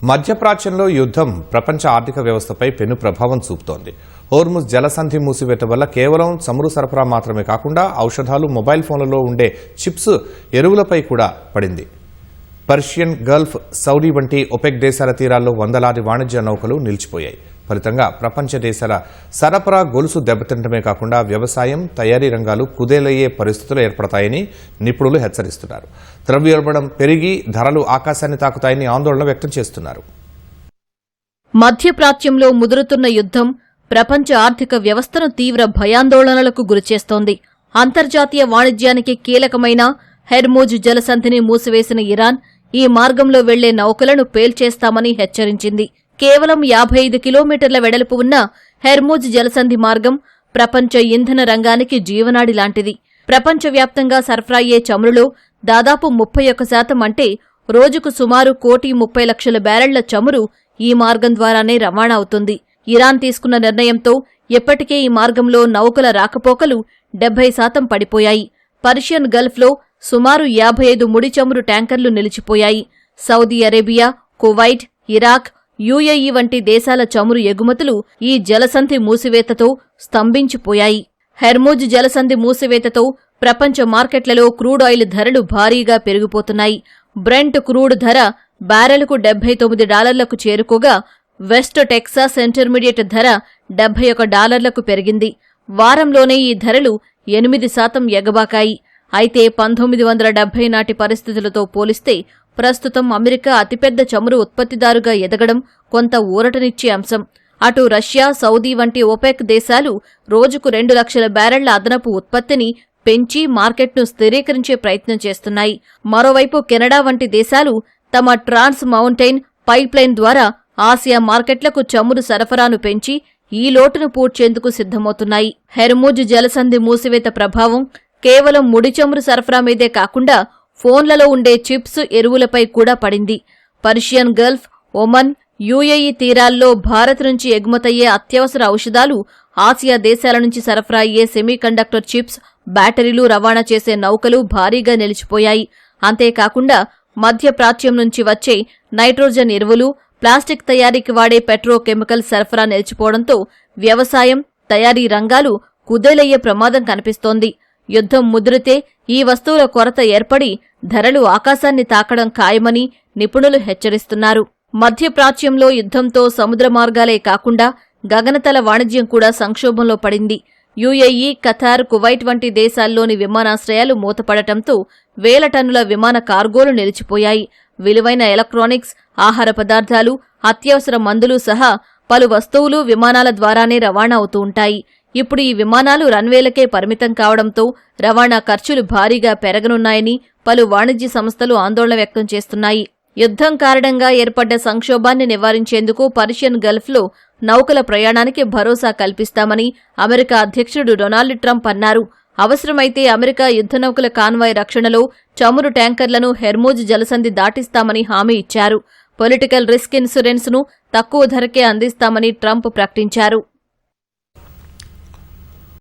మధ్యప్రాచ్యంలో యుద్ధం ప్రపంచ ఆర్థిక వ్యవస్థపై పెను ప్రభావం చూపుతోంది. హోర్ముజ్ జలసంధి మూసివేత వల్ల కేవలం చమురు సరఫరా మాత్రమే కాకుండా ఔషధాలు, మొబైల్ ఫోన్లలో ఉండే చిప్స్, ఎరువులపై కూడా పడింది. పర్షియన్ గల్ఫ్, సౌదీ వంటి ఒపెక్ దేశాల తీరాల్లో వందలాది వాణిజ్య నౌకలు నిలిచిపోయాయి. ఫలితంగా ప్రపంచ దేశాల సరఫరా గొలుసు దెబ్బతింటమే కాకుండా వ్యవసాయం, తయారీ రంగాలు కుదేలయ్యే పరిస్థితులు ఏర్పడతాయని నిపుణులు హెచ్చరిస్తున్నారు. ద్రవ్యోల్బణం పెరిగి ధరలు ఆకాశాన్ని తాకుతాయని ఆందోళన వ్యక్తం చేస్తున్నారు. మధ్యప్రాచ్యంలో ముదురుతున్న యుద్ధం ప్రపంచ ఆర్థిక వ్యవస్థను తీవ్ర భయాందోళనలకు గురిచేస్తోంది. అంతర్జాతీయ వాణిజ్యానికి కీలకమైన హెర్మూజ్ జలసంధిని మూసివేసిన ఇరాన్ ఈ మార్గంలో వెళ్లే నౌకలను పేల్చేస్తామని హెచ్చరించింది. కేవలం 55 కిలోమీటర్ల వెడల్పు ఉన్న హెర్మూజ్ జలసంధి మార్గం ప్రపంచ ఇంధన రంగానికి జీవనాడి లాంటిది. ప్రపంచవ్యాప్తంగా సరఫరా అయ్యే చమురులో దాదాపు 31% అంటే రోజుకు సుమారు 1,30,00,000 బ్యారెళ్ల చమురు ఈ మార్గం ద్వారానే రవాణా అవుతుంది. ఇరాన్ తీసుకున్న నిర్ణయంతో ఇప్పటికే ఈ మార్గంలో నౌకల రాకపోకలు 70% పడిపోయాయి. పర్షియన్ గల్ఫ్లో సుమారు 55 ముడి చమురు ట్యాంకర్లు నిలిచిపోయాయి. Saudi Arabia, Kuwait, Iraq, UAE వంటి దేశాల చమురు ఎగుమతులు ఈ జలసంధి మూసివేతతో స్తంభించిపోయాయి. హెర్మూజ్ జలసంధి మూసివేతతో ప్రపంచ మార్కెట్లలో క్రూడ్ ఆయిల్ ధరలు భారీగా పెరిగిపోతున్నాయి. బ్రెంట్ క్రూడ్ ధర బ్యారెల్కు $79కు చేరుకోగా వెస్ట్ టెక్సాస్ ఇంటర్మీడియట్ ధర $71కు పెరిగింది. వారంలోనే ఈ ధరలు 8% ఎగబాకాయి. అయితే 1970 నాటి పరిస్థితులతో పోలిస్తే ప్రస్తుతం అమెరికా అతిపెద్ద చమురు ఉత్పత్తిదారుగా ఎదగడం కొంత ఊరటనిచ్చే అంశం. అటు రష్యా, సౌదీ వంటి ఒపెక్ దేశాలు రోజుకు 2 లక్షల బ్యారెళ్ల అదనపు ఉత్పత్తిని పెంచి మార్కెట్ను స్థిరీకరించే ప్రయత్నం చేస్తున్నాయి. మరోవైపు కెనడా వంటి దేశాలు తమ ట్రాన్స్ మౌంటైన్ పైప్లైన్ ద్వారా ఆసియా మార్కెట్లకు చమురు సరఫరాను పెంచి ఈ లోటును పూడ్చేందుకు సిద్ధమవుతున్నాయి. హెర్మూజ్ జలసంధి మూసివేత ప్రభావం కేవలం ముడి చమురు సరఫరా మీదే కాకుండా ఫోన్లలో ఉండే చిప్స్, ఎరువులపై కూడా పడింది. పర్షియన్ గల్ఫ్, ఒమన్, యుఏఈ తీరాల్లో భారత్ నుంచి ఎగుమతయ్యే అత్యవసర ఔషధాలు, ఆసియా దేశాల నుంచి సరఫరా అయ్యే సెమీకండక్టర్ చిప్స్, బ్యాటరీలు రవాణా చేసే నౌకలు భారీగా నిలిచిపోయాయి. అంతేకాకుండా మధ్యప్రాచ్యం నుంచి వచ్చే నైట్రోజన్ ఎరువులు, ప్లాస్టిక్ తయారీకి వాడే పెట్రోకెమికల్ సరఫరా నిలిచిపోవడంతో వ్యవసాయం, తయారీ రంగాలు కుదేలయ్యే ప్రమాదం కనిపిస్తోంది. యుద్ధం ముదిరితే ఈ వస్తువుల కొరత ఏర్పడి ధరలు ఆకాశాన్ని తాకడం ఖాయమని నిపుణులు హెచ్చరిస్తున్నారు. మధ్యప్రాచ్యంలో యుద్ధంతో సముద్ర మార్గాలే కాకుండా గగనతల వాణిజ్యం కూడా సంక్షోభంలో పడింది. యుఏఈ, ఖతార్, కువైట్ వంటి దేశాల్లోని విమానాశ్రయాలు మూతపడటంతో వేల టన్నుల విమాన కార్గోలు నిలిచిపోయాయి. విలువైన ఎలక్ట్రానిక్స్, ఆహార పదార్థాలు, అత్యవసర మందులు సహా పలు వస్తువులు విమానాల ద్వారానే రవాణా అవుతూ ఉంటాయి. ఇప్పుడు ఈ విమానాలు రన్వేలకే పరిమితం కావడంతో రవాణా ఖర్చులు భారీగా పెరగనున్నాయని పలు వాణిజ్య సంస్థలు ఆందోళన వ్యక్తం చేస్తున్నాయి. యుద్ధం కారణంగా ఏర్పడ్డ సంక్షోభాన్ని నివారించేందుకు పర్షియన్ గల్ఫ్లో నౌకల ప్రయాణానికి భరోసా కల్పిస్తామని అమెరికా అధ్యక్షుడు డొనాల్డ్ ట్రంప్ అన్నారు. అవసరమైతే అమెరికా యుద్ధనౌకల కాన్వాయ్ రక్షణలో చమురు ట్యాంకర్లను హెర్మూజ్ జలసంధి దాటిస్తామని హామీ ఇచ్చారు. పొలిటికల్ రిస్క్ ఇన్సూరెన్స్ ను తక్కువ ధరకే అందిస్తామని ట్రంప్ ప్రకటించారు.